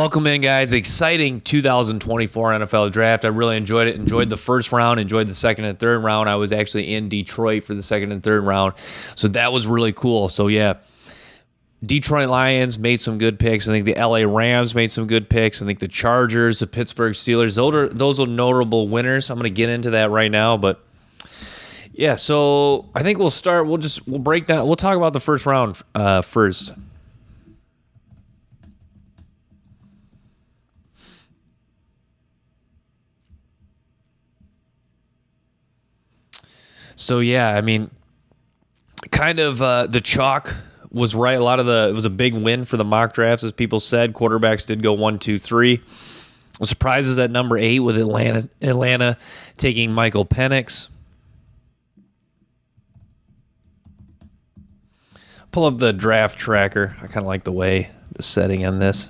Welcome in, guys. Exciting 2024 NFL Draft. I really enjoyed it. Enjoyed the first round. Enjoyed the second and third round. I was actually in Detroit for the second and third round. So that was really cool. So, yeah, Detroit Lions made some good picks. I think the LA Rams made some good picks. I think the Chargers, the Pittsburgh Steelers, those are notable winners. I'm going to get into that right now. But, yeah, so I think we'll start. We'll break down. We'll talk about the first round first. So, yeah, I mean, kind of the chalk was right. It was a big win for the mock drafts, as people said. Quarterbacks did go 1, 2, 3. Surprises at number 8 with Atlanta taking Michael Penix. Pull up the draft tracker. I kind of like the setting on this.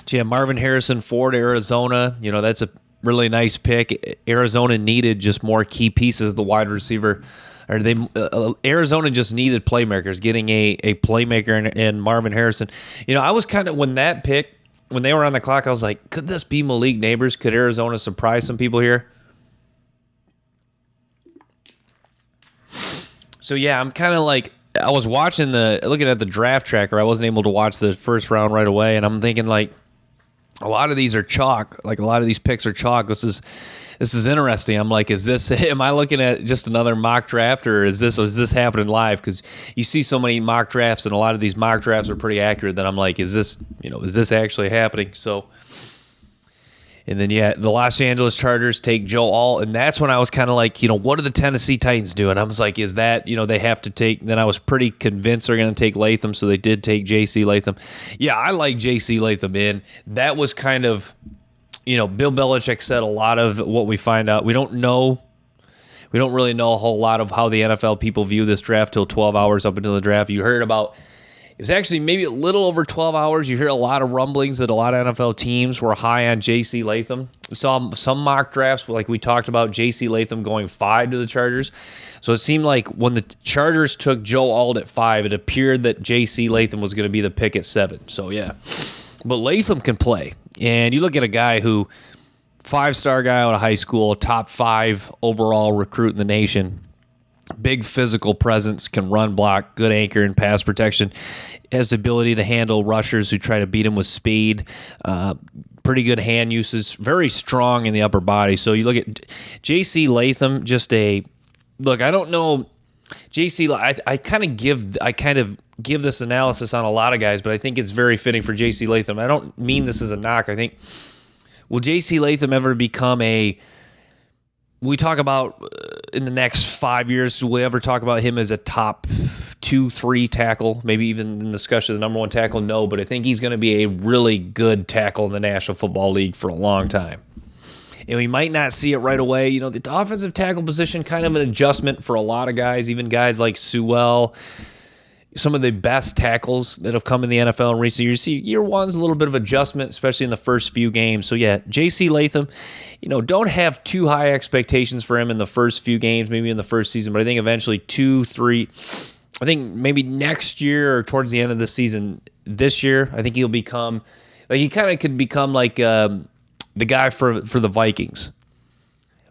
So, yeah, Marvin Harrison Ford, Arizona. You know, that's a really nice pick. Arizona needed just more key pieces. The wide receiver, Arizona just needed playmakers. Getting a playmaker in Marvin Harrison. You know, I was kind of when they were on the clock, I was like, could this be Malik Nabers? Could Arizona surprise some people here? So yeah, I'm kind of like I was looking at the draft tracker. I wasn't able to watch the first round right away, and I'm thinking like, a lot of these are chalk. Like a lot of these picks are chalk. This is interesting. I'm like, am I looking at just another mock draft, or is this happening live? Because you see so many mock drafts, and a lot of these mock drafts are pretty accurate. That I'm like, is this actually happening? So, and then yeah, the Los Angeles Chargers take Joe Alt, and that's when I was kind of like, what are the Tennessee Titans doing? I was like, is that they have to take? Then I was pretty convinced they're going to take Latham, so they did take J.C. Latham. Yeah, I like J.C. Latham in. That was kind of, Bill Belichick said a lot of what we find out. We don't really know a whole lot of how the NFL people view this draft till 12 hours up until the draft. You heard about. It was actually maybe a little over 12 hours. You hear a lot of rumblings that a lot of NFL teams were high on J.C. Latham. Saw some mock drafts, like we talked about, J.C. Latham going 5 to the Chargers. So it seemed like when the Chargers took Joe Alt at 5, it appeared that J.C. Latham was going to be the pick at 7. So, yeah. But Latham can play. And you look at a guy who, 5-star guy out of high school, top 5 overall recruit in the nation. Big physical presence, can run block, good anchor and pass protection, has the ability to handle rushers who try to beat him with speed, pretty good hand usage, very strong in the upper body. So you look at J.C. Latham, I don't know, J.C. I kind of give this analysis on a lot of guys, but I think it's very fitting for J.C. Latham. I don't mean this as a knock. I think, will J.C. Latham ever become we talk about in the next 5 years, will we ever talk about him as a top 2, 3 tackle? Maybe even in discussion of the number 1 tackle? No, but I think he's going to be a really good tackle in the National Football League for a long time. And we might not see it right away. The offensive tackle position, kind of an adjustment for a lot of guys, even guys like Sewell. Some of the best tackles that have come in the NFL in recent years. See, year one's a little bit of adjustment, especially in the first few games. So, yeah, J.C. Latham, don't have too high expectations for him in the first few games, maybe in the first season, but I think eventually 2, 3, I think maybe next year or towards the end of the season, this year, I think he'll become, he kind of could become like the guy for the Vikings,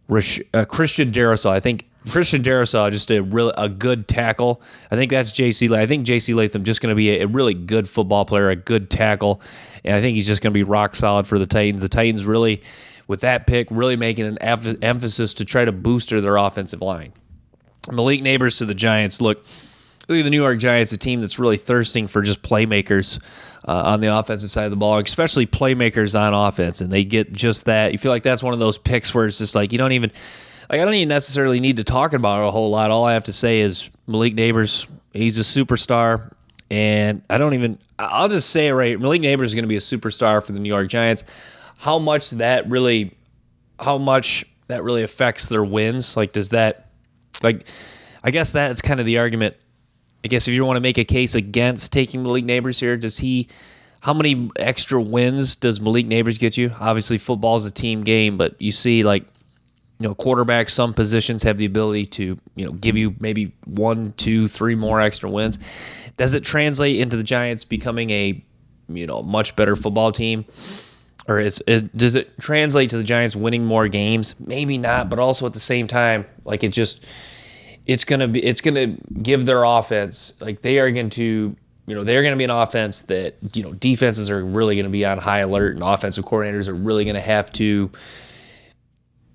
Christian Darrisaw. I think Christian Darrisaw, just a good tackle. I think that's J.C. Latham. I think J.C. Latham just going to be a really good football player, a good tackle, and I think he's just going to be rock solid for the Titans. The Titans really, with that pick, really making an emphasis to try to booster their offensive line. Malik Nabers to the Giants. Look at the New York Giants, a team that's really thirsting for just playmakers on the offensive side of the ball, especially playmakers on offense, and they get just that. You feel like that's one of those picks where it's just like I don't even necessarily need to talk about it a whole lot. All I have to say is Malik Nabers, he's a superstar, and I'll just say it right. Malik Nabers is going to be a superstar for the New York Giants. How much that really affects their wins? I guess that's kind of the argument. I guess if you want to make a case against taking Malik Nabers here, how many extra wins does Malik Nabers get you? Obviously, football is a team game, but you see, quarterbacks, some positions have the ability to, give you maybe 1, 2, 3 more extra wins. Does it translate into the Giants becoming a, much better football team? Or does it translate to the Giants winning more games? Maybe not, but also at the same time, like it's gonna give their offense, like they're going to be an offense that, defenses are really going to be on high alert, and offensive coordinators are really going to have to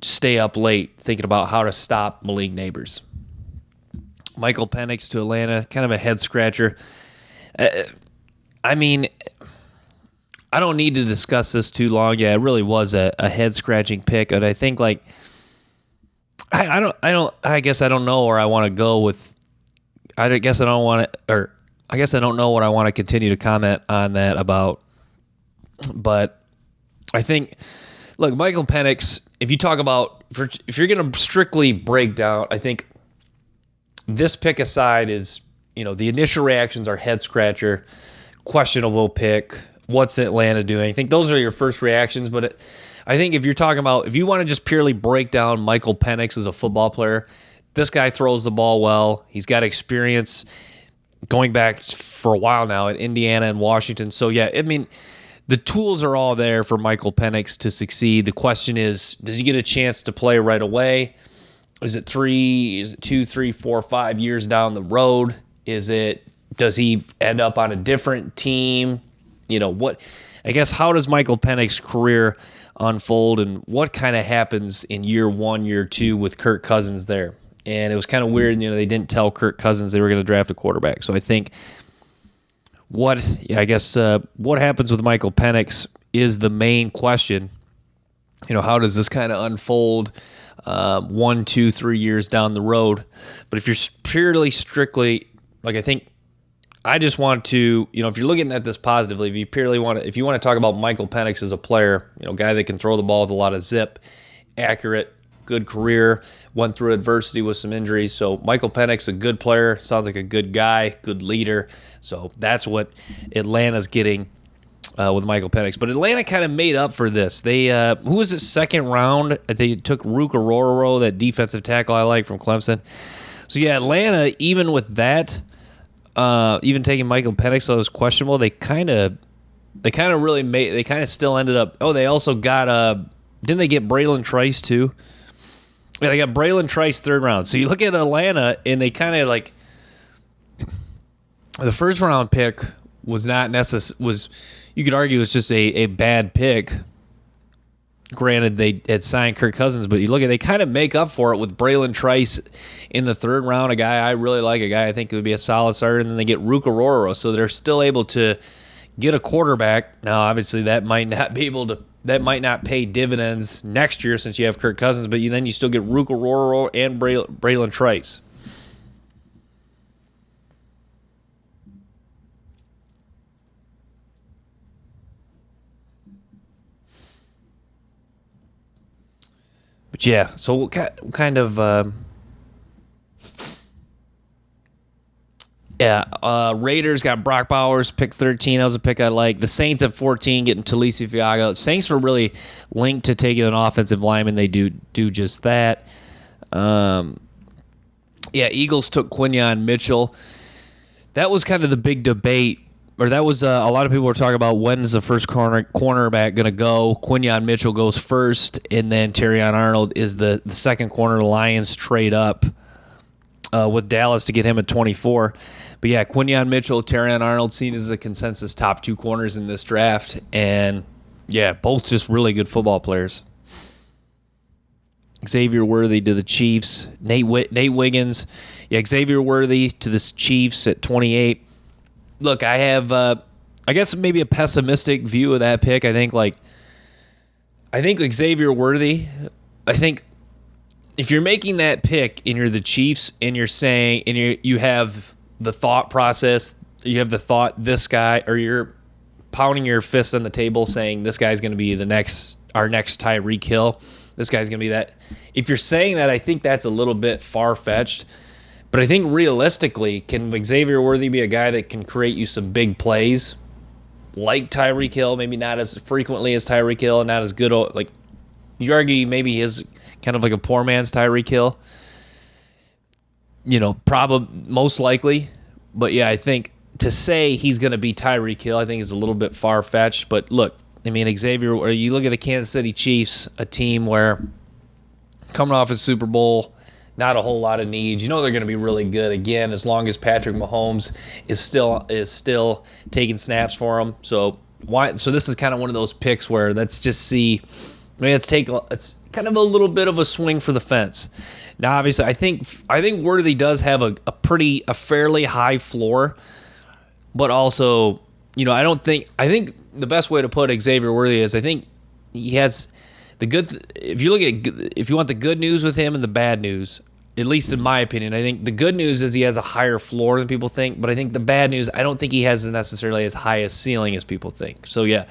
stay up late thinking about how to stop Malik Nabers. Michael Penix to Atlanta, kind of a head scratcher. I mean, I don't need to discuss this too long. Yeah, it really was a head scratching pick, and I think I guess I don't know where I want to go with. I guess I don't want to, or I guess I don't know what I want to continue to comment on that about. But I think, look, Michael Penix, if you talk about, if you're going to strictly break down, I think this pick aside is, the initial reactions are head scratcher, questionable pick, what's Atlanta doing? I think those are your first reactions, but I think if you're talking about, if you want to just purely break down Michael Penix as a football player, this guy throws the ball well. He's got experience going back for a while now at Indiana and Washington. So, yeah, I mean, the tools are all there for Michael Penix to succeed. The question is, does he get a chance to play right away? Is it 2, 3, 4, 5 years down the road? Does he end up on a different team? I guess, how does Michael Penix's career unfold, and what kind of happens in year 1, year 2 with Kirk Cousins there? And it was kind of weird, they didn't tell Kirk Cousins they were going to draft a quarterback. So I think what happens with Michael Penix is the main question. How does this kind of unfold 1, 2, 3 years down the road? But if you're purely strictly, I just want to, if you're looking at this positively, if you want to talk about Michael Penix as a player, guy that can throw the ball with a lot of zip, accurate, good career, went through adversity with some injuries. So Michael Penix, a good player, sounds like a good guy, good leader. So that's what Atlanta's getting with Michael Penix. But Atlanta kind of made up for this. They, who was it, second round? They took Rukaroro, that defensive tackle I like from Clemson. So yeah, Atlanta, even with that, even taking Michael Penix, so it was questionable. They kind of still ended up. Oh, they also got didn't they get Braylon Trice too? Yeah, they got Braylon Trice third round. So you look at Atlanta, and they kind of the first round pick was not you could argue it's just a bad pick. Granted, they had signed Kirk Cousins, but you look at, they kind of make up for it with Braylon Trice in the third round, a guy I really like, a guy I think would be a solid starter, and then they get Rukaroro, so they're still able to get a quarterback. Now, obviously, that might not pay dividends next year since you have Kirk Cousins, but then you still get Rukaroro and Braylon Trice. But yeah, so what kind of Raiders got Brock Bowers, pick 13. That was a pick I like. The Saints at 14 getting Talisa Fiaga. Saints were really linked to taking an offensive lineman. They do just that. Eagles took Quinyon Mitchell. That was kind of the big debate, or that was a lot of people were talking about when is the first cornerback going to go. Quinyon Mitchell goes first, and then Terrion Arnold is the second corner. The Lions trade up with Dallas to get him at 24. But yeah, Quinyon Mitchell, Terrion Arnold seen as the consensus top 2 corners in this draft. And yeah, both just really good football players. Xavier Worthy to the Chiefs. Nate Wiggins. Yeah, Xavier Worthy to the Chiefs at 28. Look, I have, I guess maybe a pessimistic view of that pick. I think Xavier Worthy, if you're making that pick and you're the Chiefs and you're saying, and you have the thought process, you have the thought, this guy, or you're pounding your fist on the table saying this guy's going to be our next Tyreek Hill. This guy's going to be that. If you're saying that, I think that's a little bit far-fetched. But I think realistically, can Xavier Worthy be a guy that can create you some big plays like Tyreek Hill? Maybe not as frequently as Tyreek Hill, and not as good. You argue maybe he is kind of like a poor man's Tyreek Hill. Probably most likely. But yeah, I think to say he's going to be Tyreek Hill, I think is a little bit far-fetched. But look, I mean, Xavier, or you look at the Kansas City Chiefs, a team where coming off a Super Bowl, not a whole lot of needs. They're going to be really good again as long as Patrick Mahomes is still taking snaps for them. So this is kind of one of those picks where let's just see. It's kind of a little bit of a swing for the fence. Now, obviously, I think Worthy does have a fairly high floor, but also, I think the best way to put Xavier Worthy is I think he has the good. If you want the good news with him and the bad news, at least in my opinion, I think the good news is he has a higher floor than people think, but I think the bad news, I don't think he has necessarily as high a ceiling as people think. So yeah,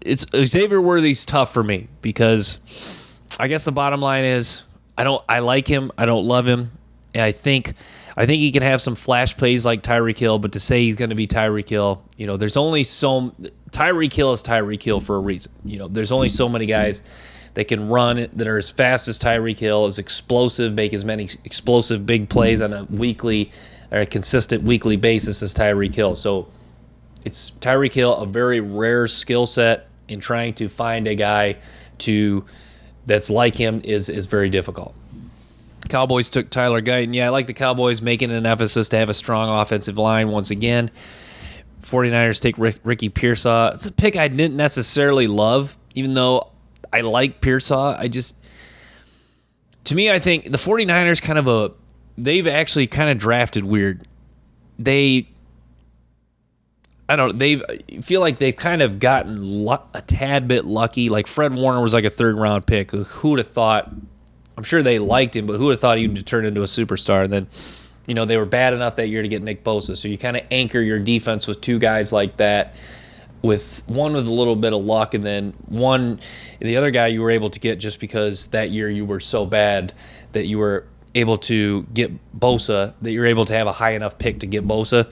it's Xavier Worthy's tough for me because I guess the bottom line is I like him, I don't love him, and I think he can have some flash plays like Tyreek Hill, but to say he's going to be Tyreek Hill, there's only Tyreek Hill is Tyreek Hill for a reason. There's only so many guys that can run that are as fast as Tyreek Hill, as explosive, make as many explosive big plays on a weekly or a consistent weekly basis as Tyreek Hill. So it's Tyreek Hill, a very rare skill set, and trying to find a guy that's like him is very difficult. Cowboys took Tyler Guyton. Yeah, I like the Cowboys making an emphasis to have a strong offensive line once again. 49ers take Ricky Pearsall. It's a pick I didn't necessarily love, even though I like Pearsall. To me, I think the 49ers they've actually kind of drafted weird. They feel like they've kind of gotten a tad bit lucky. Like Fred Warner was like a third-round pick. Who would have thought? I'm sure they liked him, but who would have thought he would turn into a superstar? And then, they were bad enough that year to get Nick Bosa. So you kind of anchor your defense with two guys like that, with one with a little bit of luck, and then the other guy you were able to get just because that year you were so bad that you were able to get Bosa, that you're able to have a high enough pick to get Bosa.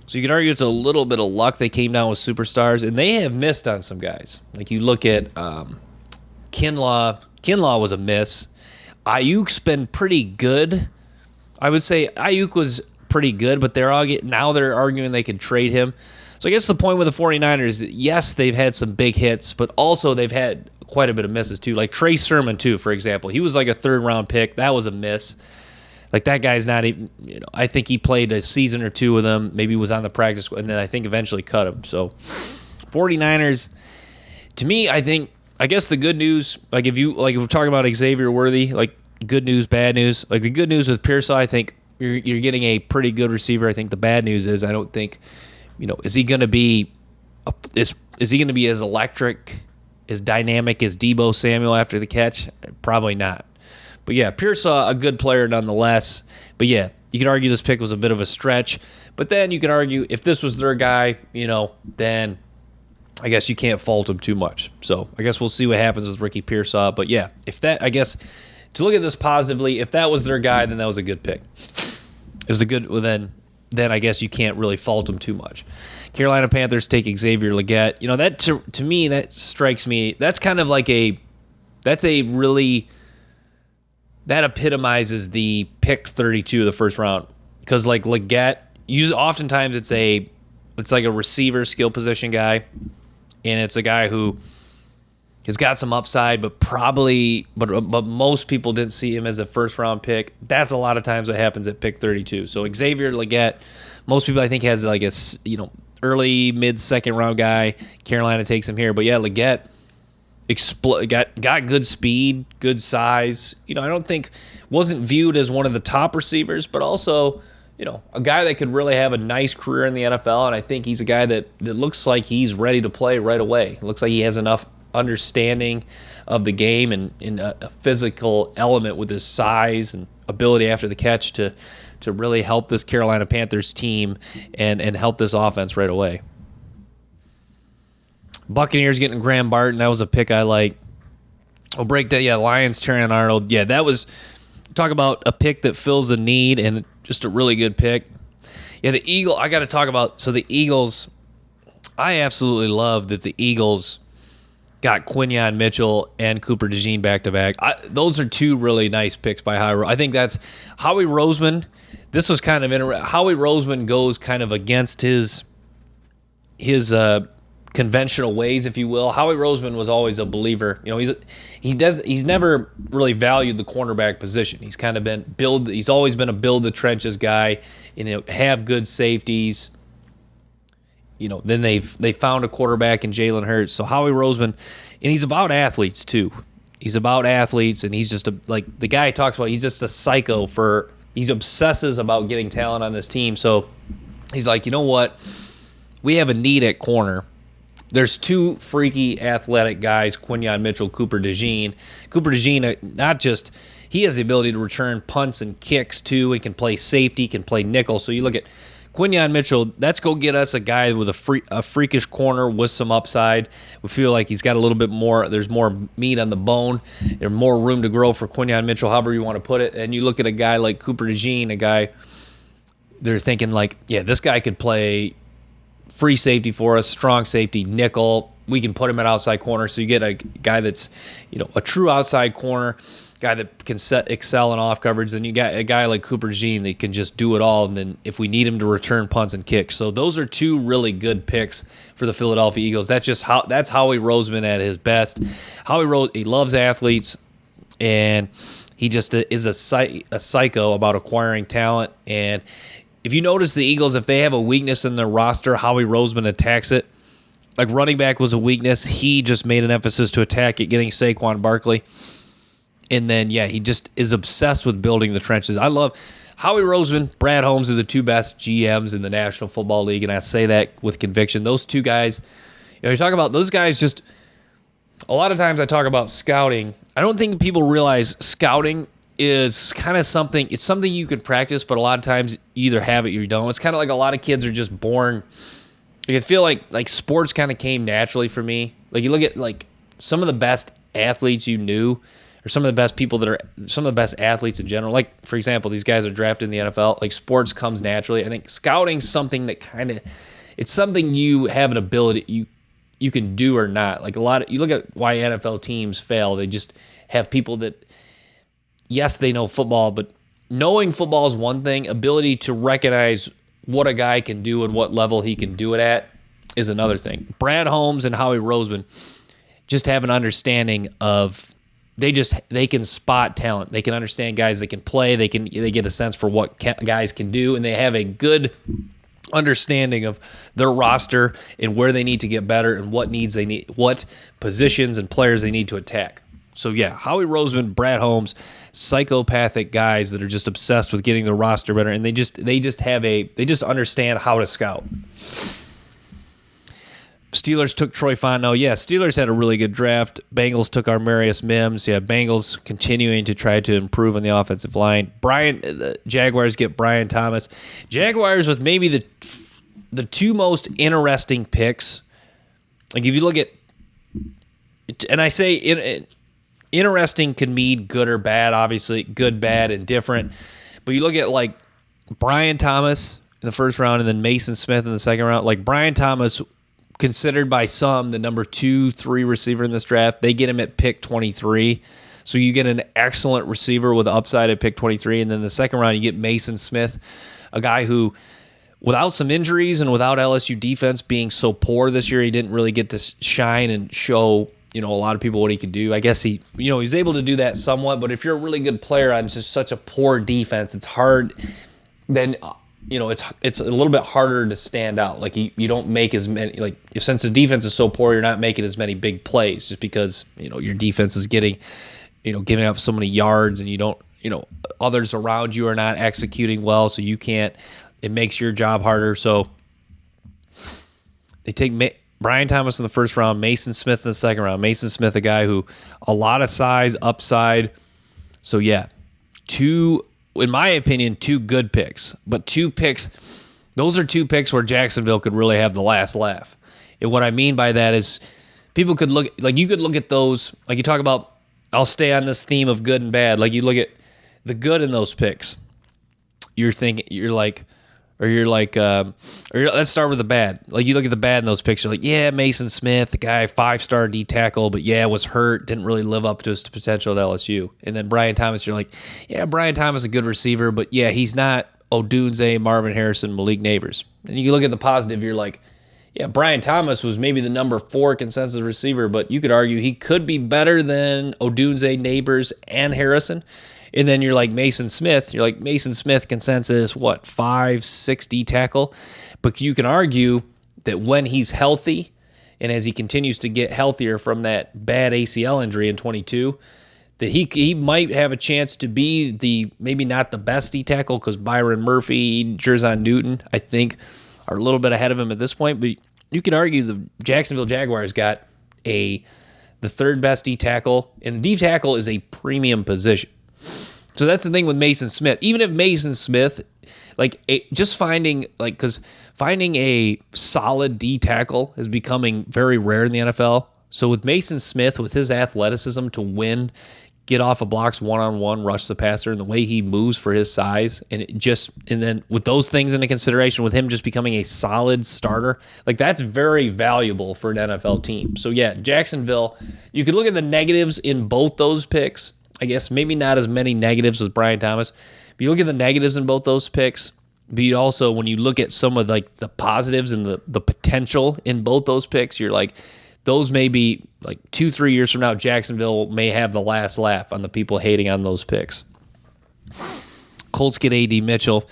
So you could argue it's a little bit of luck they came down with superstars, and they have missed on some guys. Like you look at Kinlaw. Kinlaw was a miss. Ayuk's been pretty good. I would say Ayuk was pretty good, but they're arguing they could trade him. So I guess the point with the 49ers, yes, they've had some big hits, but also they've had quite a bit of misses too. Like Trey Sermon too, for example. He was like a third-round pick. That was a miss. Like that guy's not even, I think he played a season or two with them, maybe was on the practice squad, and then I think eventually cut him. So 49ers, to me, I guess the good news, if we're talking about Xavier Worthy, like good news, bad news. Like the good news with Pearsall, I think you're getting a pretty good receiver. I think the bad news is I don't think, is he going to be as electric, as dynamic as Deebo Samuel after the catch? Probably not. But yeah, Pearsall, a good player nonetheless. But yeah, you could argue this pick was a bit of a stretch. But then you could argue if this was their guy, then I guess you can't fault him too much. So I guess we'll see what happens with Ricky Pearsall. But yeah, to look at this positively, if that was their guy, then that was a good pick. It was a good, then I guess you can't really fault him too much. Carolina Panthers take Xavier Legette. That to me, that strikes me. That's kind of like that epitomizes the pick 32 of the first round. Because like Legette, oftentimes it's like a receiver skill position guy, and it's a guy who has got some upside, but most people didn't see him as a first round pick. That's a lot of times what happens at pick 32. So Xavier Legette, most people I think has like a early mid second round guy. Carolina takes him here, but yeah, Legette got good speed, good size. I don't think wasn't viewed as one of the top receivers, but also a guy that could really have a nice career in the NFL. And I think he's a guy that looks like he's ready to play right away. It looks like he has enough understanding of the game and in a physical element with his size and ability after the catch to really help this Carolina Panthers team and help this offense right away. Buccaneers getting Graham Barton. That was a pick I like. We'll break that. Yeah, Lions, Terrion Arnold. Yeah, that was, talk about a pick that fills a need and just a really good pick. Yeah, the Eagle, I got to talk about, so the Eagles, I absolutely love that the Eagles got Quinyon Mitchell and Cooper DeJean back to back. Those are two really nice picks by Howie. I think that's Howie Roseman. This was kind of interesting. Howie Roseman goes kind of against his conventional ways, if you will. Howie Roseman was always a believer. He's never really valued the cornerback position. He's kind of been He's always been a build the trenches guy. Have good safeties. Then they found a quarterback in Jalen Hurts. So Howie Roseman, and he's about athletes too. He's about athletes, and he's just the guy talks about. He's just a psycho he obsesses about getting talent on this team. So he's like, you know what? We have a need at corner. There's two freaky athletic guys, Quinyon Mitchell, Cooper DeJean. Cooper DeJean, he has the ability to return punts and kicks too, and can play safety, can play nickel. So you look at Quinyon Mitchell, let's go get us a guy with a freakish corner with some upside. We feel like he's got a little bit more, there's more meat on the bone. There's more room to grow for Quinyon Mitchell, however you want to put it. And you look at a guy like Cooper DeJean, a guy, they're thinking like, yeah, this guy could play free safety for us, strong safety, nickel. We can put him at outside corner. So you get a guy that's, a true outside corner, guy that can excel in off coverage. Then you got a guy like Cooper DeJean that can just do it all. And then if we need him to return punts and kicks. So those are two really good picks for the Philadelphia Eagles. That's Howie Roseman at his best. He loves athletes, and he just is a psycho about acquiring talent. And if you notice the Eagles, if they have a weakness in their roster, Howie Roseman attacks it. Like running back was a weakness. He just made an emphasis to attack it, getting Saquon Barkley. And then, he just is obsessed with building the trenches. I love Howie Roseman, Brad Holmes are the two best GMs in the National Football League, and I say that with conviction. Those two guys, you talk about those guys just, a lot of times I talk about scouting. I don't think people realize scouting is kind of something, it's something you can practice, but a lot of times you either have it or you don't. It's kind of like a lot of kids are just born. I feel like sports kind of came naturally for me. Like you look at like some of the best athletes you knew, or some of the best people that are some of the best athletes in general. Like, for example, these guys are drafted in the NFL. Like sports comes naturally. I think scouting's something that it's something you have an ability, you can do or not. Like you look at why NFL teams fail. They just have people that, yes, they know football, but knowing football is one thing. Ability to recognize what a guy can do and what level he can do it at is another thing. Brad Holmes and Howie Roseman just have an understanding of they can spot talent. They can understand guys that can play. They get a sense for what guys can do, and they have a good understanding of their roster and where they need to get better and what positions and players they need to attack. So Howie Roseman, Brad Holmes, psychopathic guys that are just obsessed with getting their roster better, and they just understand how to scout. Steelers took Troy Fontenot. Steelers had a really good draft. Bengals took Armarius Mims. Bengals continuing to try to improve on the offensive line. The Jaguars get Brian Thomas. Jaguars with maybe the two most interesting picks. Like if you look at, and I say interesting can mean good or bad, obviously good, bad, and different. But you look at like Brian Thomas in the first round and then Mason Smith in the second round. Like Brian Thomas, considered by some the number 2-3 receiver in this draft. They get him at pick 23. So you get an excellent receiver with upside at pick 23. And then the second round, you get Mason Smith, a guy who, without some injuries and without LSU defense being so poor this year, he didn't really get to shine and show a lot of people what he could do. I guess he was able to do that somewhat. But if you're a really good player on just such a poor defense, it's hard. Then it's a little bit harder to stand out. Like you don't make as many, like since the defense is so poor, you're not making as many big plays just because, your defense is giving up so many yards and you don't, others around you are not executing well. So it makes your job harder. So they take Brian Thomas in the first round, Mason Smith in the second round. Mason Smith, a guy who a lot of size, upside. So in my opinion, two good picks, but those are two picks where Jacksonville could really have the last laugh. And what I mean by that is people could look, like you could look at those, like you talk about, I'll stay on this theme of good and bad. Like you look at the good in those picks. You're like, Or you're like, let's start with the bad. Like, you look at the bad in those picks, you're like, yeah, Mason Smith, the guy, 5-star D tackle, but yeah, was hurt, didn't really live up to his potential at LSU. And then Brian Thomas, you're like, yeah, Brian Thomas, a good receiver, but yeah, he's not Odunze, Marvin Harrison, Malik Neighbors. And you look at the positive, you're like, yeah, Brian Thomas was maybe the number 4 consensus receiver, but you could argue he could be better than Odunze, Neighbors, and Harrison. And then you're like Mason Smith. You're like Mason Smith consensus, 5, 6 D tackle. But you can argue that when he's healthy and as he continues to get healthier from that bad ACL injury in 22, that he might have a chance to be the maybe not the best D tackle because Byron Murphy, Jerzon Newton, I think, are a little bit ahead of him at this point. But you could argue the Jacksonville Jaguars got the third best D tackle, and the D tackle is a premium position. So that's the thing with Mason Smith. Even if Mason Smith, just finding a solid D tackle is becoming very rare in the NFL. So with Mason Smith, with his athleticism to win, get off of blocks one-on-one, rush the passer, and the way he moves for his size, and then with those things into consideration, with him just becoming a solid starter, that's very valuable for an NFL team. So yeah, Jacksonville, you could look at the negatives in both those picks. I guess maybe not as many negatives with Brian Thomas. But you look at the negatives in both those picks. But you also, when you look at some of the positives and the potential in both those picks, you're like, those may be 2-3 years from now, Jacksonville may have the last laugh on the people hating on those picks. Colts get A.D. Mitchell.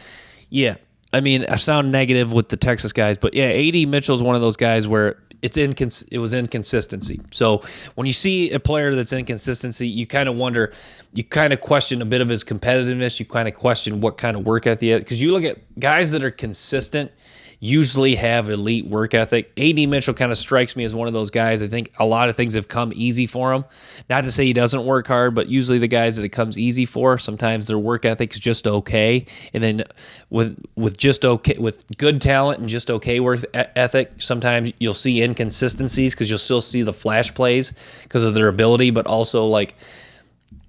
Yeah, I mean, I sound negative with the Texas guys, but yeah, A.D. Mitchell is one of those guys where it was inconsistency. So when you see a player that's inconsistency, you kind of wonder, you kind of question a bit of his competitiveness. You kind of question what kind of work ethic, because you look at guys that are consistent usually have elite work ethic. A.D. Mitchell kind of strikes me as one of those guys. I think a lot of things have come easy for him. Not to say he doesn't work hard, but usually the guys that it comes easy for, sometimes their work ethic's just okay. And then with good talent and just okay work ethic, sometimes you'll see inconsistencies because you'll still see the flash plays because of their ability, but also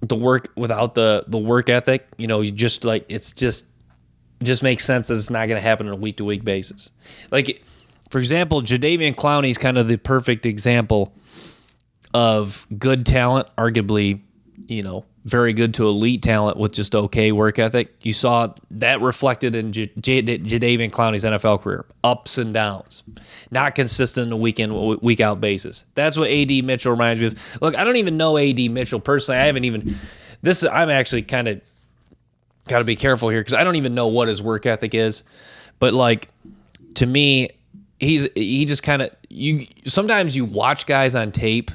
the work without the work ethic. You just just makes sense that it's not going to happen on a week-to-week basis. For example, Jadeveon Clowney is kind of the perfect example of good talent, arguably, very good to elite talent with just okay work ethic. You saw that reflected in Jadeveon Clowney's NFL career. Ups and downs. Not consistent on a week-in, week-out basis. That's what A.D. Mitchell reminds me of. Look, I don't even know A.D. Mitchell personally. I'm actually kind of got to be careful here because I don't even know what his work ethic is. But to me, he just kind of, sometimes you watch guys on tape,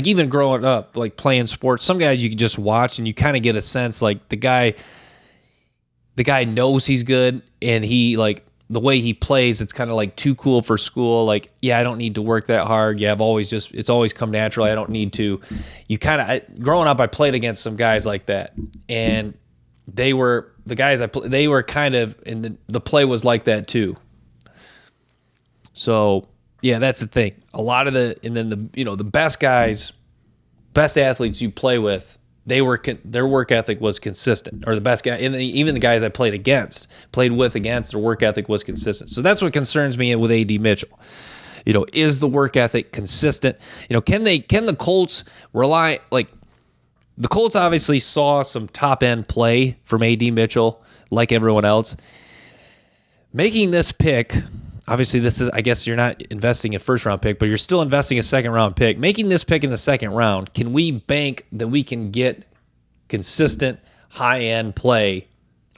even growing up, playing sports, some guys you can just watch and you kind of get a sense the guy knows he's good, and he the way he plays, it's kind of too cool for school. I don't need to work that hard. Yeah, it's always come naturally. I don't need to. Growing up, I played against some guys like that, and they were the guys they were kind of, and the play was like that too. So yeah, that's the thing. A lot of the best guys, best athletes you play with, their work ethic was consistent. Or the best guy, and even the guys I played with against, their work ethic was consistent. So that's what concerns me with A.D. Mitchell. Is the work ethic consistent? Can the Colts rely the Colts obviously saw some top-end play from A.D. Mitchell, like everyone else. Making this pick, obviously this is, I guess you're not investing a first-round pick, but you're still investing a second-round pick. Making this pick in the second round, can we bank that we can get consistent high-end play,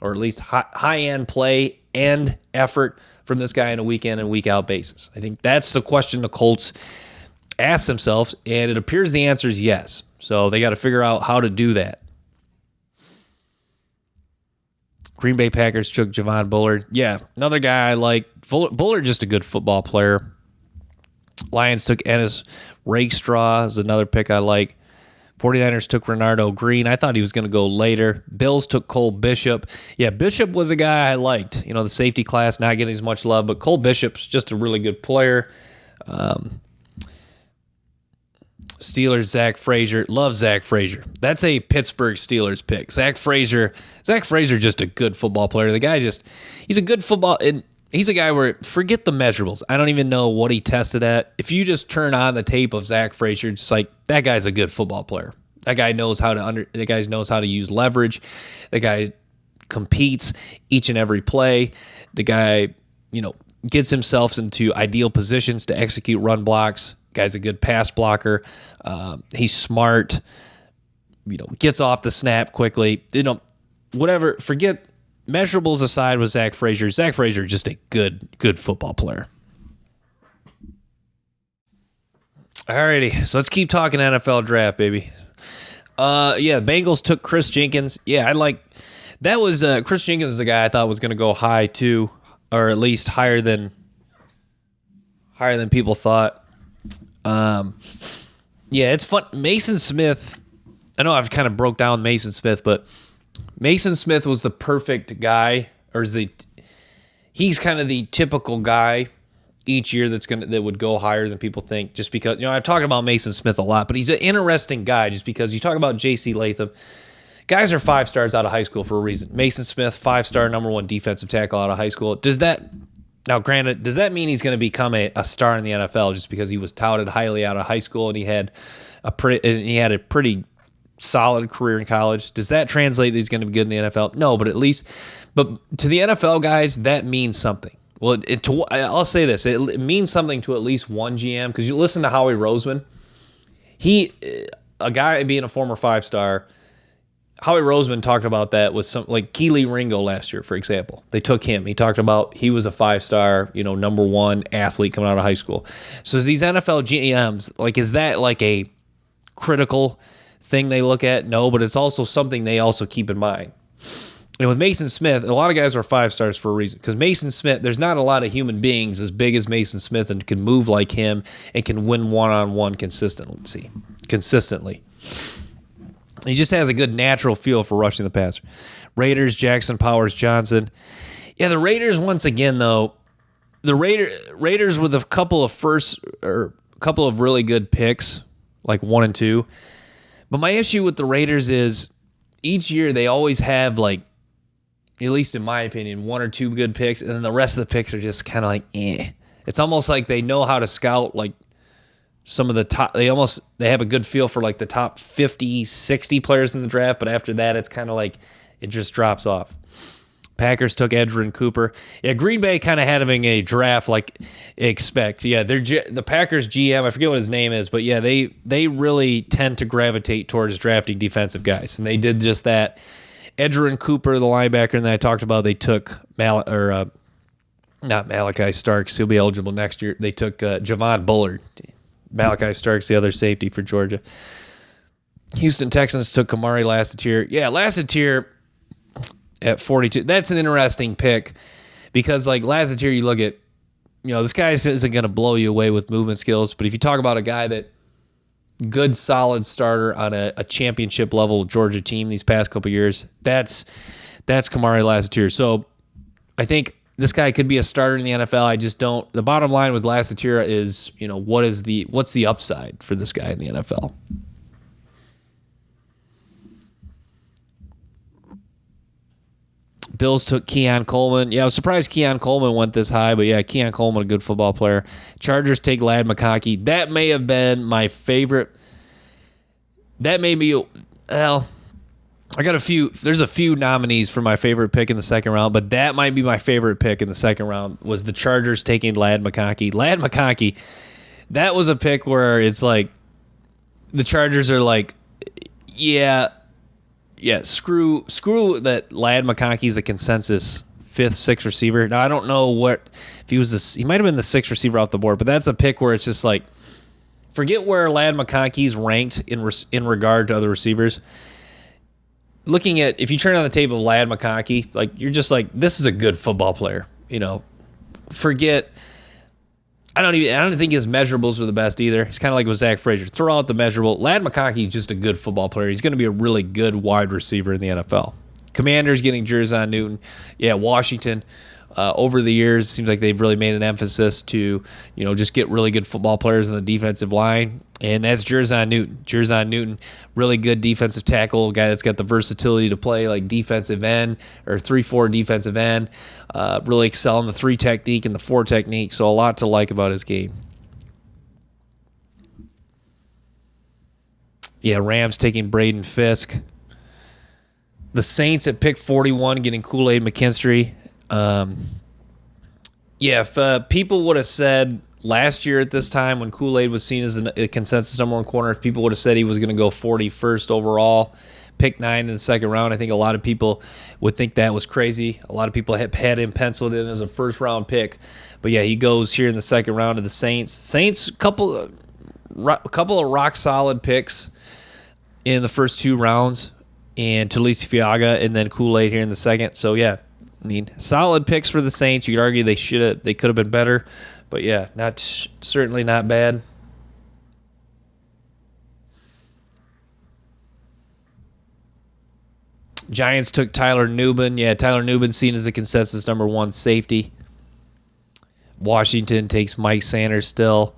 or at least high-end play and effort from this guy on a week-in and week-out basis? I think that's the question the Colts ask themselves, and it appears the answer is yes. So they got to figure out how to do that. Green Bay Packers took Javon Bullard. Yeah, another guy I like. Bullard, just a good football player. Lions took Ennis Rakestraw is another pick I like. 49ers took Renardo Green. I thought he was going to go later. Bills took Cole Bishop. Yeah, Bishop was a guy I liked. The safety class not getting as much love, but Cole Bishop's just a really good player. Steelers, Zach Frazier. Love Zach Frazier. That's a Pittsburgh Steelers pick. Zach Frazier, just a good football player. The guy he's a good football, and he's a guy where, forget the measurables. I don't even know what he tested at. If you just turn on the tape of Zach Frazier, just like, that guy's a good football player. That guy knows how to use leverage. The guy competes each and every play. The guy, gets himself into ideal positions to execute run blocks. Guy's a good pass blocker. He's smart. Gets off the snap quickly. Whatever. Forget measurables aside with Zach Frazier. Zach Frazier just a good football player. Alrighty, so let's keep talking NFL draft, baby. The Bengals took Chris Jenkins. Yeah, that was Chris Jenkins was a guy I thought was going to go high too, or at least higher than people thought. It's fun. Mason Smith, I know I've kind of broke down Mason Smith, but Mason Smith was the perfect guy, or he's kind of the typical guy each year that would go higher than people think, just because, I've talked about Mason Smith a lot, but he's an interesting guy just because you talk about J.C. Latham. Guys are 5 stars out of high school for a reason. Mason Smith, 5-star, number 1 defensive tackle out of high school. Does that mean he's going to become a star in the NFL just because he was touted highly out of high school and he had a pretty solid career in college? Does that translate that he's going to be good in the NFL? No, but to the NFL guys, that means something. Well, I'll say this. It means something to at least one GM, because you listen to Howie Roseman. A guy being a former 5-star, Howie Roseman talked about that with some, like Keely Ringo last year, for example. They took him. He talked about he was a 5-star, number 1 athlete coming out of high school. So these NFL GMs, is that like a critical thing they look at? No, but it's also something they also keep in mind. And with Mason Smith, a lot of guys are 5 stars for a reason. Because Mason Smith, there's not a lot of human beings as big as Mason Smith and can move like him and can win one-on-one consistently. He just has a good natural feel for rushing the passer. Raiders, Jackson Powers Johnson. Yeah, the Raiders, once again, though, Raiders with a couple of really good picks, like 1 and 2. But my issue with the Raiders is each year they always have, at least in my opinion, 1 or 2 good picks, and then the rest of the picks are just kind of like, eh. It's almost like they know how to scout, some of the top. They have a good feel for, the top 50, 60 players in the draft, but after that, it's kind of like it just drops off. Packers took Edgerrin Cooper. Yeah, Green Bay kind of having a draft expect. Yeah, the Packers GM, I forget what his name is, but yeah, they really tend to gravitate towards drafting defensive guys, and they did just that. Edgerrin Cooper, the linebacker that I talked about, they took not Malachi Starks. He'll be eligible next year. They took Javon Bullard. Malachi Starks, the other safety for Georgia. Houston Texans took Kamari Lassiter. Yeah, Lassiter at 42. That's an interesting pick because, Lassiter, you look at, this guy isn't going to blow you away with movement skills, but if you talk about a guy that good, solid starter on a championship level Georgia team these past couple years, that's Kamari Lassiter. So I think this guy could be a starter in the NFL. I just don't. The bottom line with Lassiter is, what's the upside for this guy in the NFL? Bills took Keon Coleman. Yeah, I was surprised Keon Coleman went this high, but yeah, Keon Coleman, a good football player. Chargers take Ladd McConkey. That may have been my favorite. That may be, well, I got there's a few nominees for my favorite pick in the second round, but that might be my favorite pick in the second round was the Chargers taking Ladd McConkey. Ladd McConkey, that was a pick where it's the Chargers are screw that Ladd McConkey's the consensus 5th, 6th receiver. Now, I don't know if he might have been the 6th receiver off the board, but that's a pick where it's just forget where Ladd McConkey's ranked in regard to other receivers. Looking at, if you turn on the tape of Ladd McConkey, you're just this is a good football player. Forget, I don't think his measurables are the best either. He's kind of like with Zach Frazier. Throw out the measurable. Ladd McConkey is just a good football player. He's going to be a really good wide receiver in the NFL. Commanders getting Jerzon Newton. Yeah, Washington. over the years. It seems like they've really made an emphasis to, just get really good football players in the defensive line. And that's Jerzon Newton. Jerzon Newton, really good defensive tackle, guy that's got the versatility to play like defensive end or 3-4 defensive end. Really excel in the 3 technique and the 4 technique. So a lot to like about his game. Yeah, Rams taking Braden Fisk. The Saints at pick 41 getting Kool-Aid McKinstry. If people would have said last year at this time when Kool-Aid was seen as a consensus number 1 corner, if people would have said he was going to go 41st overall, pick 9 in the second round, I think a lot of people would think that was crazy. A lot of people had him penciled in as a first-round pick. But, yeah, he goes here in the second round to the Saints. Saints, a couple of rock-solid picks in the first 2 rounds, and Talise Fiaga, and then Kool-Aid here in the second. So, yeah, solid picks for the Saints. You could argue they could have been better, but yeah, certainly not bad. Giants took Tyler Nubin. Yeah, Tyler Nubin seen as a consensus number 1 safety. Washington takes Mike Sanders still.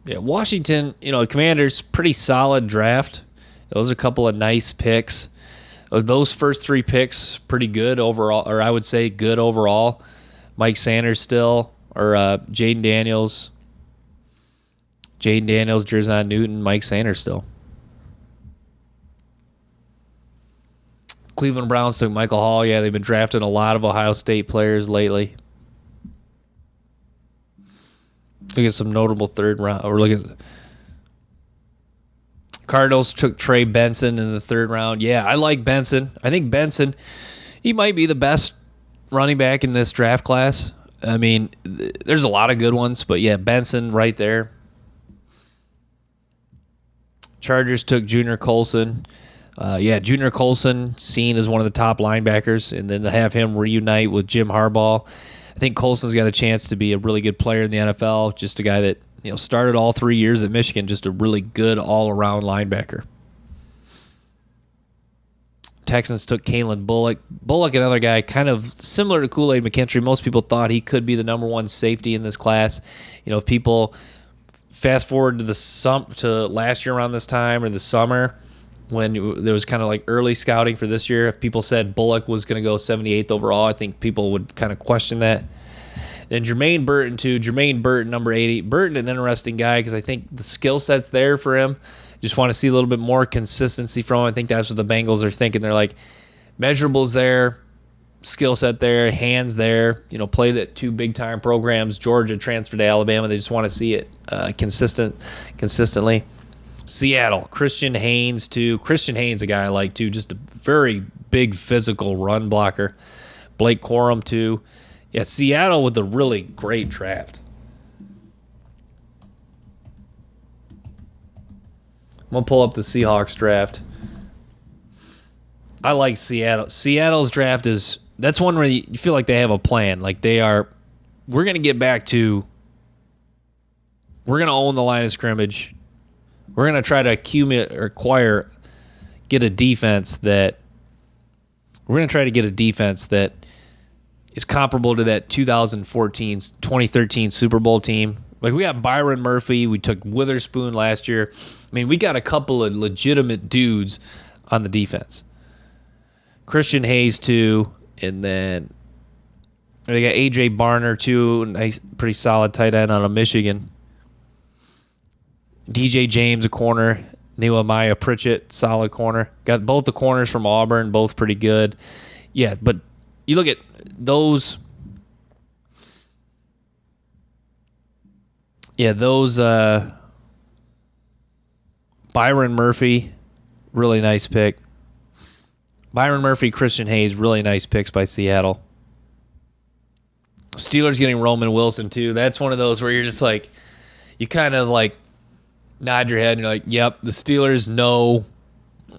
Yeah, Washington, Commanders, pretty solid draft. Those are a couple of nice picks. Those first 3 picks, pretty good overall, or I would say good overall. Mike Sanders still, or Jaden Daniels, Jerzon Newton, Mike Sanders still. Cleveland Browns took Michael Hall. Yeah, they've been drafting a lot of Ohio State players lately. Look at some notable third round. Or look at Cardinals took Trey Benson in the third round. Yeah, I like Benson. I think Benson, he might be the best running back in this draft class. I mean, there's a lot of good ones, but yeah, Benson right there. Chargers took Junior Colson. Junior Colson seen as one of the top linebackers, and then to have him reunite with Jim Harbaugh. I think Colson's got a chance to be a really good player in the NFL, just a guy that started all 3 years at Michigan, just a really good all-around linebacker. Texans took Kalen Bullock. Bullock, another guy kind of similar to Kool-Aid McKinstry. Most people thought he could be the number 1 safety in this class. If people fast forward to last year around this time or the summer when there was kind of like early scouting for this year, if people said Bullock was going to go 78th overall, I think people would kind of question that. Then Jermaine Burton, too. Jermaine Burton, number 80. Burton, an interesting guy because I think the skill set's there for him. Just want to see a little bit more consistency from him. I think that's what the Bengals are thinking. They're like, measurables there, skill set there, hands there. Played at 2 big-time programs. Georgia transferred to Alabama. They just want to see it consistently. Seattle, Christian Haynes, too. Christian Haynes, a guy I like, too. Just a very big physical run blocker. Blake Corum, too. Yeah, Seattle with a really great draft. I'm going to pull up the Seahawks draft. I like Seattle. Seattle's draft that's one where you feel like they have a plan. Like we're going to get back to, we're going to own the line of scrimmage. We're going to try to get a defense that is comparable to that 2013 Super Bowl team. Like, we got Byron Murphy. We took Witherspoon last year. I mean, we got a couple of legitimate dudes on the defense. Christian Hayes, too. And then they got A.J. Barner, too. Nice, pretty solid tight end out of Michigan. DJ James, a corner. Nehemiah Pritchett, solid corner. Got both the corners from Auburn, both pretty good. Yeah, but you look at those. Yeah, those Byron Murphy, really nice pick. Byron Murphy, Christian Hayes, really nice picks by Seattle. Steelers getting Roman Wilson, too. That's one of those where you're just like, you kind of like nod your head and you're like, yep, the Steelers know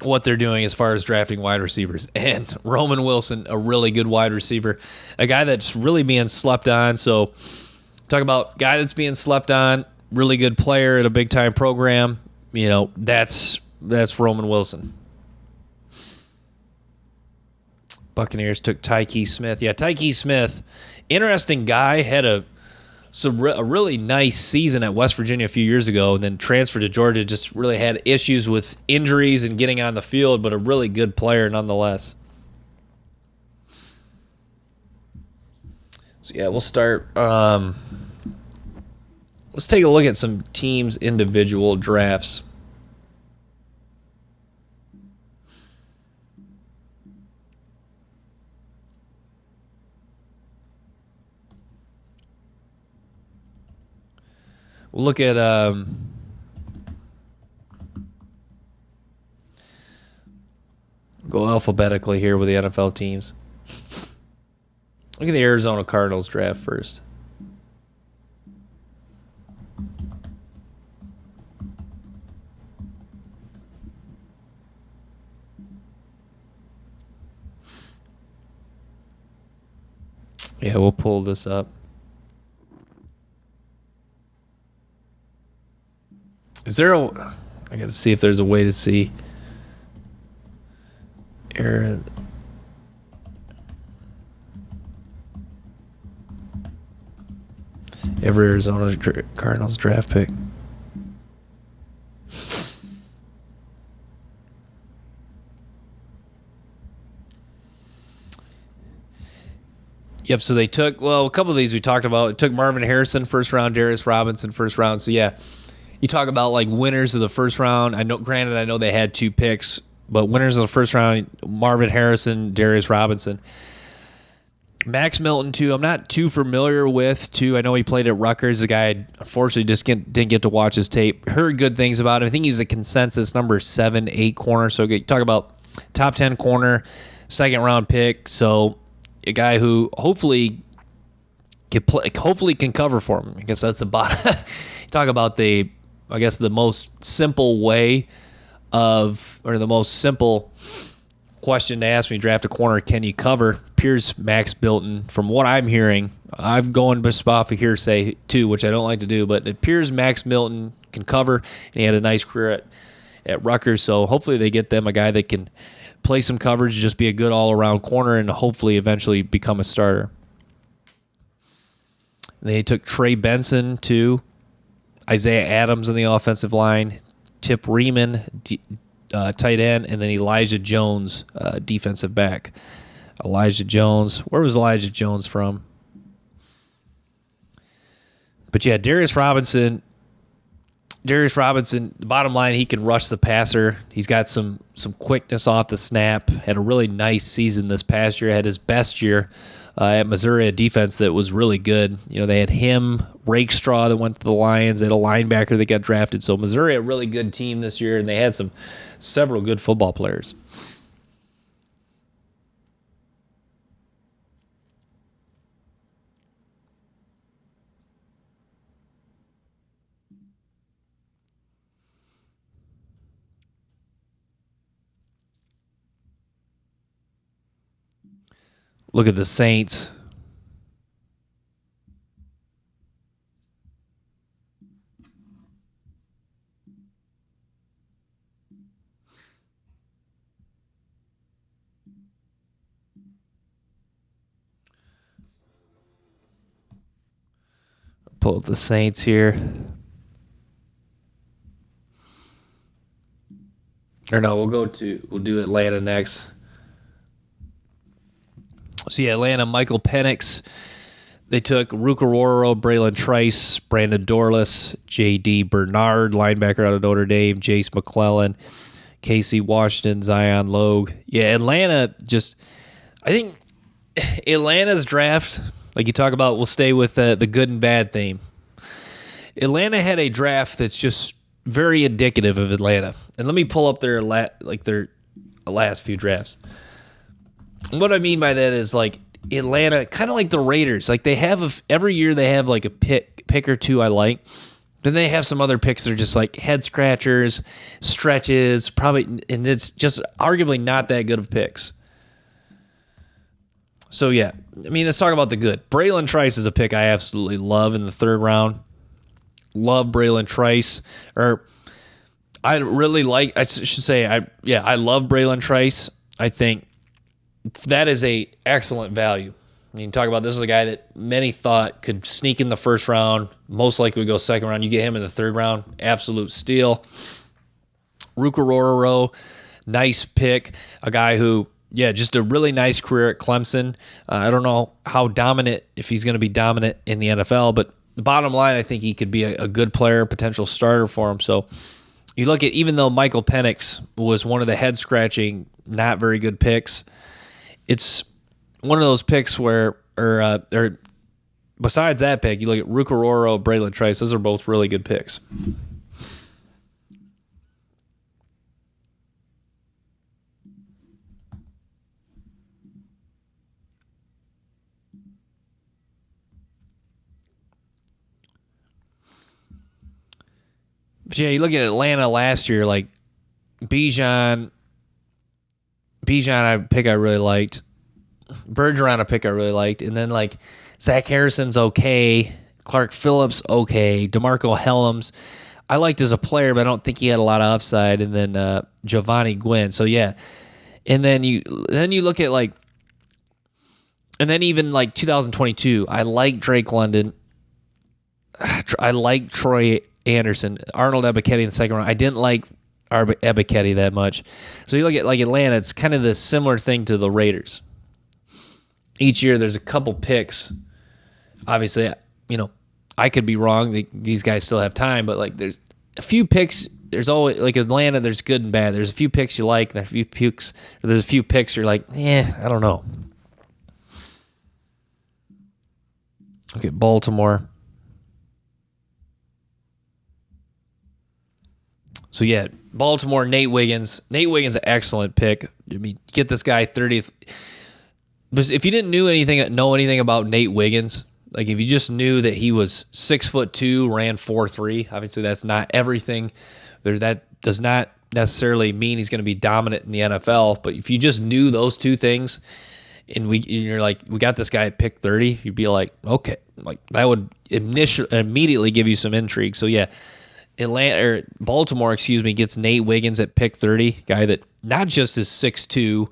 what they're doing as far as drafting wide receivers. And Roman Wilson, a really good wide receiver, a guy that's really being slept on. So talk about guy that's being slept on, really good player at a big-time program. That's Roman Wilson. Buccaneers took Tyke Smith. Yeah, Tyke Smith, interesting guy, had a really nice season at West Virginia a few years ago, and then transferred to Georgia. Just really had issues with injuries and getting on the field, but a really good player nonetheless. So yeah, we'll start. Let's take a look at some teams' individual drafts. We'll look at go alphabetically here with the NFL teams. Look at the Arizona Cardinals draft first. Yeah, we'll pull this up. Is there a... I got to see if there's a way to see... Every Arizona Cardinals draft pick. Yep, so they took, a couple of these we talked about. It took Marvin Harrison first round, Darius Robinson first round. So yeah, you talk about like winners of the first round. I know they had 2 picks, but winners of the first round, Marvin Harrison, Darius Robinson. Max Milton, too, I'm not too familiar with, too. I know he played at Rutgers. The guy, unfortunately, just didn't get to watch his tape. Heard good things about him. I think he's a consensus number 7, 8 corner. So talk about top 10 corner, second-round pick. So a guy who hopefully can cover for him. I guess that's the bottom. Talk about the most simple way of, or the most simple question to ask when you draft a corner: can you cover? Appears Max Milton, from what I'm hearing, I'm going just off of hearsay too, which I don't like to do, but it appears Max Milton can cover, and he had a nice career at Rutgers. So hopefully they get them a guy that can play some coverage, just be a good all-around corner, and hopefully eventually become a starter. They took Trey Benson too, Isaiah Adams in the offensive line, Tip Riemann, tight end, and then Elijah Jones, defensive back. Elijah Jones. Where was Elijah Jones from? But yeah, Darius Robinson, the bottom line, he can rush the passer. He's got some quickness off the snap. Had a really nice season this past year. Had his best year at Missouri, a defense that was really good. You know, they had him, Rakestraw that went to the Lions. They had a linebacker that got drafted. So Missouri, a really good team this year, and they had several good football players. Look at the Saints. Pull up the Saints here. Or no, we'll do Atlanta next. So yeah, Atlanta, Michael Penix. They took Rukaroro, Braylon Trice, Brandon Dorlus, J.D. Bernard, linebacker out of Notre Dame, Jace McClellan, Casey Washington, Zion Logue. Yeah, Atlanta I think Atlanta's draft, like you talk about, we'll stay with the good and bad theme. Atlanta had a draft that's just very indicative of Atlanta. And let me pull up their last few drafts. What I mean by that is like Atlanta, kind of like the Raiders. Like they have every year they have like a pick or two I like. Then they have some other picks that are just like head scratchers, stretches, probably, and it's just arguably not that good of picks. So yeah, I mean, let's talk about the good. Braylon Trice is a pick I absolutely love in the 3rd round. Love Braylon Trice. I love Braylon Trice. I think that is a excellent value. I mean, talk about this is a guy that many thought could sneak in the first round, most likely would go second round. You get him in the third round, absolute steal. Rukaroro, nice pick. A guy who, yeah, just a really nice career at Clemson. I don't know how dominant, if he's going to be dominant in the NFL, but the bottom line, I think he could be a good player, potential starter for him. So you look at, even though Michael Penix was one of the head-scratching, not very good picks, it's one of those picks where, or besides that pick, you look at Rukaroro, Braylon Trice. Those are both really good picks. But yeah, you look at Atlanta last year, like Bijan, a pick I really liked. Bergeron, a pick I really liked. And then, like, Zach Harrison's okay. Clark Phillips, okay. DeMarco Helms, I liked as a player, but I don't think he had a lot of upside. And then Giovanni Gwynn. So, yeah. And then you look at, like, and then even, like, 2022, I like Drake London. I like Troy Anderson. Arnold Ebiketie in the second round. I didn't like Ebiketie that much. So you look at, like, Atlanta, it's kind of the similar thing to the Raiders. Each year there's a couple picks. Obviously, you know, I could be wrong. These guys still have time, but, like, there's a few picks. There's always, like, Atlanta, there's good and bad. There's a few picks you like, and there's a few picks you're like, I don't know. Okay, Baltimore. So, yeah, Baltimore, Nate Wiggins. Nate Wiggins, an excellent pick. I mean, get this guy 30th. But if you didn't know anything about Nate Wiggins, like if you just knew that he was 6'2", ran 4.3, obviously that's not everything. That does not necessarily mean he's going to be dominant in the NFL. But if you just knew those two things, and you're like, we got this guy at pick 30, you'd be like, okay, like that would immediately give you some intrigue. So yeah, Baltimore, gets Nate Wiggins at pick 30, guy that not just is 6'2"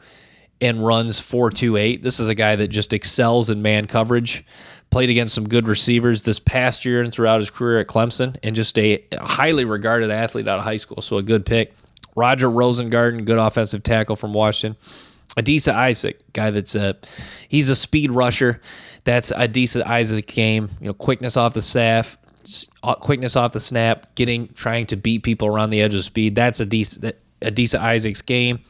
and runs 4.28. This is a guy that just excels in man coverage, played against some good receivers this past year and throughout his career at Clemson, and just a highly regarded athlete out of high school, so a good pick. Roger Rosengarten, good offensive tackle from Washington. Adisa Isaac, guy he's a speed rusher. That's Adisa Isaac's game. You know, quickness off the snap, trying to beat people around the edge of speed. That's Adisa Isaac's game.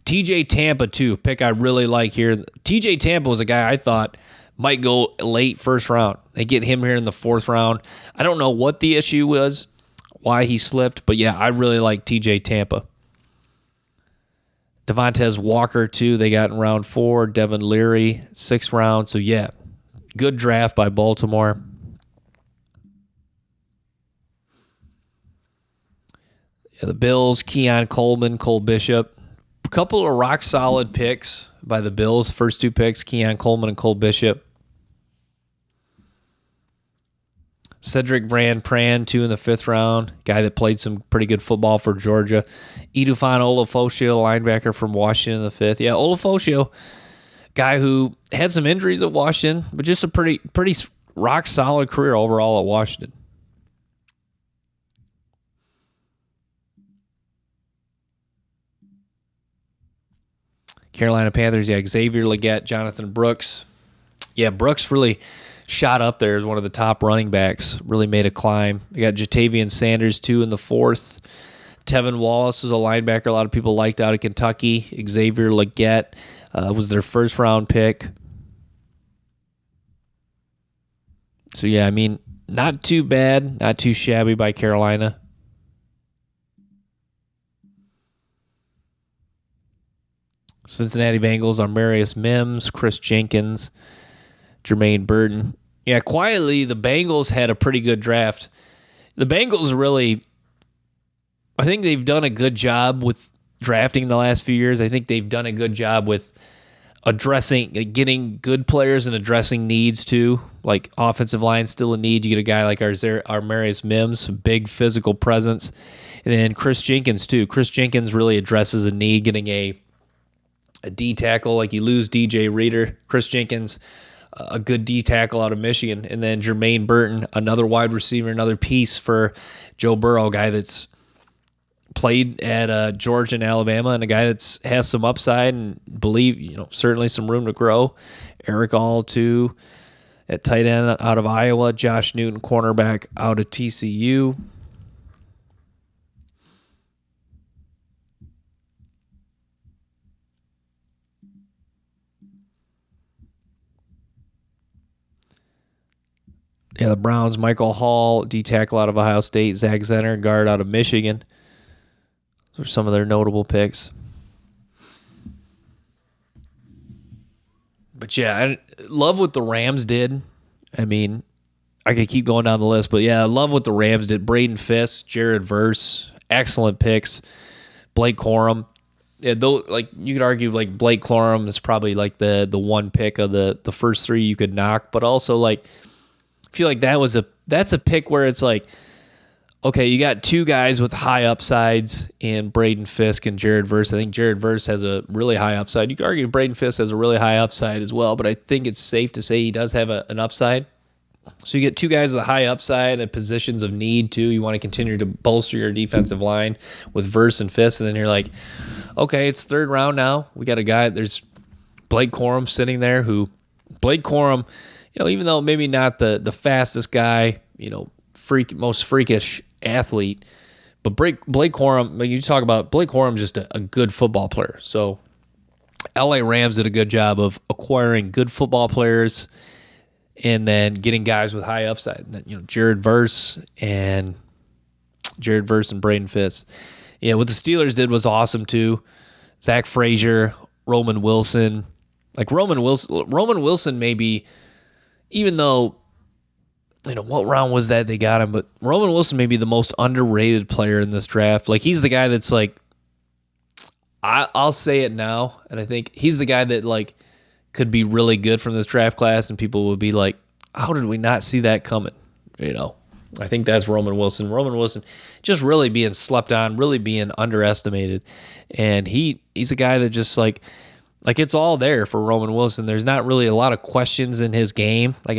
TJ Tampa, too, pick I really like here. TJ Tampa was a guy I thought might go late first round. They get him here in the fourth round. I don't know what the issue was, why he slipped, but yeah, I really like TJ Tampa. Devontae Walker, too, they got in round 4. Devin Leary, 6th round. So yeah, good draft by Baltimore. Yeah, the Bills, Keon Coleman, Cole Bishop. A couple of rock-solid picks by the Bills. First two picks, Keon Coleman and Cole Bishop. Cedric Van Pran, 2 in the 5th round. Guy that played some pretty good football for Georgia. Edufan Olufosio, linebacker from Washington in the 5th. Yeah, Olufosio, guy who had some injuries at Washington, but just a pretty rock-solid career overall at Washington. Carolina Panthers, yeah, Xavier Legette, Jonathan Brooks. Yeah, Brooks really shot up there as one of the top running backs, really made a climb. You got Jatavian Sanders, 2 in the 4th. Tevin Wallace was a linebacker a lot of people liked out of Kentucky. Xavier Legette was their first-round pick. So, yeah, I mean, not too bad, not too shabby by Carolina. Cincinnati Bengals are Marius Mims, Chris Jenkins, Jermaine Burton. Yeah, quietly, the Bengals had a pretty good draft. The Bengals really, I think they've done a good job with drafting the last few years. I think they've done a good job with getting good players and addressing needs too. Like offensive line, still a need. You get a guy like our Marius Mims, big physical presence. And then Chris Jenkins too. Chris Jenkins really addresses a need, getting a a D tackle. Like you lose DJ Reader, Chris Jenkins, a good D tackle out of Michigan, and then Jermaine Burton, another wide receiver, another piece for Joe Burrow, a guy that's played at Georgia and Alabama, and a guy that's has some upside and certainly some room to grow. Eric All too at tight end out of Iowa, Josh Newton, cornerback out of TCU. Yeah, the Browns, Michael Hall, D tackle out of Ohio State, Zach Zenner, guard out of Michigan. Those are some of their notable picks. But yeah, I love what the Rams did. I mean, I could keep going down the list, but yeah, I love what the Rams did. Braden Fisk, Jared Verse, excellent picks. Blake Corum. Yeah, though, like you could argue, like Blake Corum is probably like the one pick of the first three you could knock, but also like I feel like that's a pick where it's like, okay, you got two guys with high upsides in Braden Fisk and Jared Verse. I think Jared Verse has a really high upside. You could argue Braden Fisk has a really high upside as well, but I think it's safe to say he does have an upside. So you get two guys with a high upside and positions of need too. You want to continue to bolster your defensive line with Verse and Fisk, and then you're like, okay, it's third round now. We got a guy. There's Blake Corum sitting there. Blake Corum, even though maybe not the fastest guy, most freakish athlete, but Blake Corum, you talk about Blake Corum, just a good football player. So LA Rams did a good job of acquiring good football players and then getting guys with high upside. Jared Verse and Braden Fisk. Yeah, what the Steelers did was awesome too. Zach Frazier, Roman Wilson. Like Roman Wilson maybe, even though, what round was that they got him, but Roman Wilson may be the most underrated player in this draft. Like he's the guy that's like, I'll say it now, and I think he's the guy that like could be really good from this draft class, and people would be like, how did we not see that coming? I think that's Roman Wilson. Roman Wilson just really being slept on, really being underestimated, and he's a guy that just like it's all there for Roman Wilson. There's not really a lot of questions in his game. Like,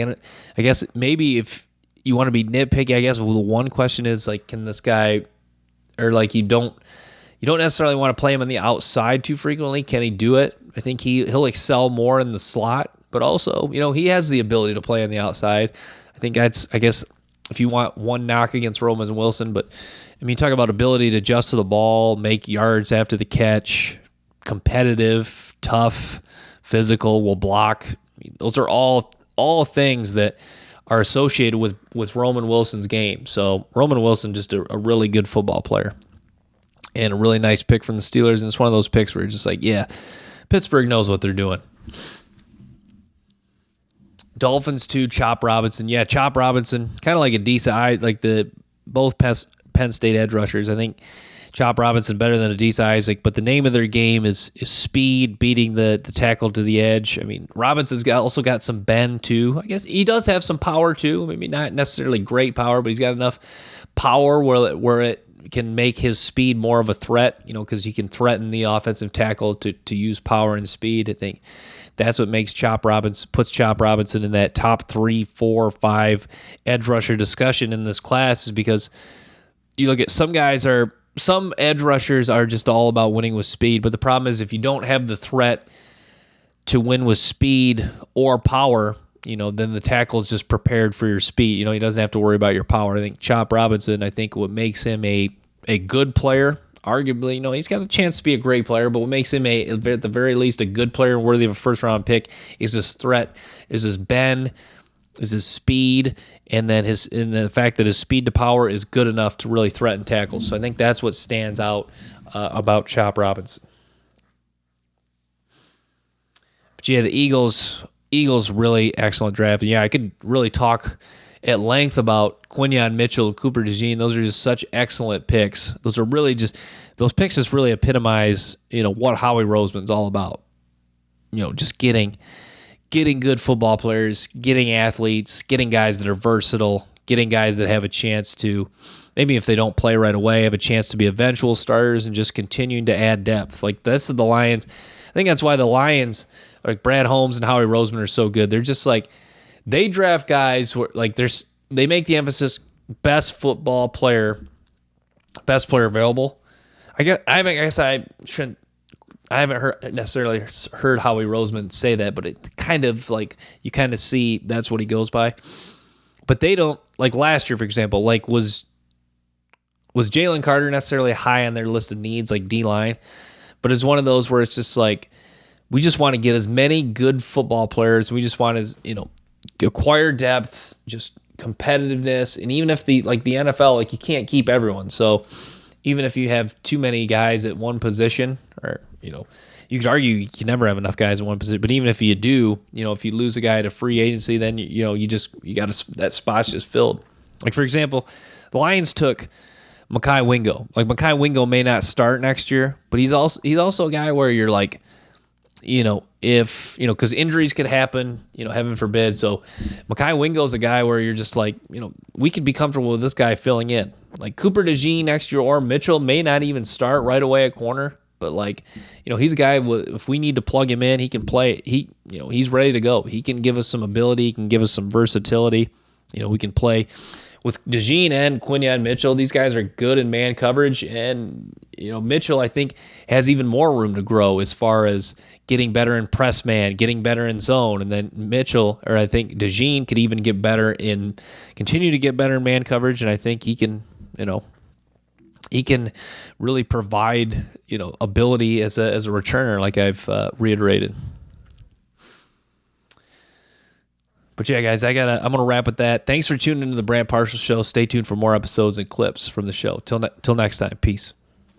I guess maybe if you want to be nitpicky, I guess the one question is like, can this guy, or like you don't necessarily want to play him on the outside too frequently. Can he do it? I think he'll excel more in the slot, but also, he has the ability to play on the outside. I guess if you want one knock against Roman Wilson, but I mean, talk about ability to adjust to the ball, make yards after the catch, competitive, tough, physical, will block. Those are all things that are associated with Roman Wilson's game. So Roman Wilson, just a really good football player and a really nice pick from the Steelers. And it's one of those picks where you're just like, yeah, Pittsburgh knows what they're doing. Dolphins too, Chop Robinson. Yeah, Chop Robinson, kind of like a decent, like both Penn State edge rushers. I think Chop Robinson better than Adisa Isaac, but the name of their game is speed, beating the tackle to the edge. I mean, Robinson's also got some bend too. I guess he does have some power too. Maybe not necessarily great power, but he's got enough power where it can make his speed more of a threat, because he can threaten the offensive tackle to use power and speed. I think that's what puts Chop Robinson in that top 3, 4, 5 edge rusher discussion in this class, is because you look at some edge rushers are just all about winning with speed, but the problem is if you don't have the threat to win with speed or power, then the tackle is just prepared for your speed. He doesn't have to worry about your power. I think Chop Robinson, what makes him a good player, arguably, he's got the chance to be a great player, but what makes him at the very least a good player worthy of a first-round pick is his threat, is his bend, is his speed, and then the fact that his speed to power is good enough to really threaten tackles. So I think that's what stands out about Chop Robinson. But yeah, the Eagles really excellent draft. And yeah, I could really talk at length about Quinyon Mitchell and Cooper DeJean. Those are just such excellent picks. Those picks just really epitomize, what Howie Roseman's all about. Just getting good football players, getting athletes, getting guys that are versatile, getting guys that have a chance to, maybe if they don't play right away, have a chance to be eventual starters, and just continuing to add depth. Like this is the Lions. I think that's why the Lions, like Brad Holmes and Howie Roseman, are so good. They're just like, they draft guys where like they make the emphasis best football player, best player available. I haven't necessarily heard Howie Roseman say that, but it kind of like you kind of see that's what he goes by. But they don't, like last year, for example, like was Jalen Carter necessarily high on their list of needs, like D-line? But it's one of those where it's just like, we just want to get as many good football players. We just want to, acquire depth, just competitiveness. And even if the NFL, like you can't keep everyone. So even if you have too many guys at one position, or, you could argue you can never have enough guys in one position, but even if you do, if you lose a guy to free agency, then that spot's just filled. Like for example, the Lions took Mekhi Wingo. Like Mekhi Wingo may not start next year, but he's also a guy where you're like, if because injuries could happen, heaven forbid. So Mekhi Wingo is a guy where you're just like, we could be comfortable with this guy filling in. Like Cooper DeJean next year, or Mitchell may not even start right away at corner. But like, he's a guy. If we need to plug him in, he can play. He's ready to go. He can give us some ability. He can give us some versatility. We can play with DeJean and Quinyon Mitchell. These guys are good in man coverage, and Mitchell I think has even more room to grow as far as getting better in press man, getting better in zone, and then I think DeJean could even continue to get better in man coverage, and I think he can, he can really provide, ability as a returner, like I've reiterated. But yeah, guys, I'm gonna wrap with that. Thanks for tuning into the Brant Marshall Show. Stay tuned for more episodes and clips from the show. Till next time, peace.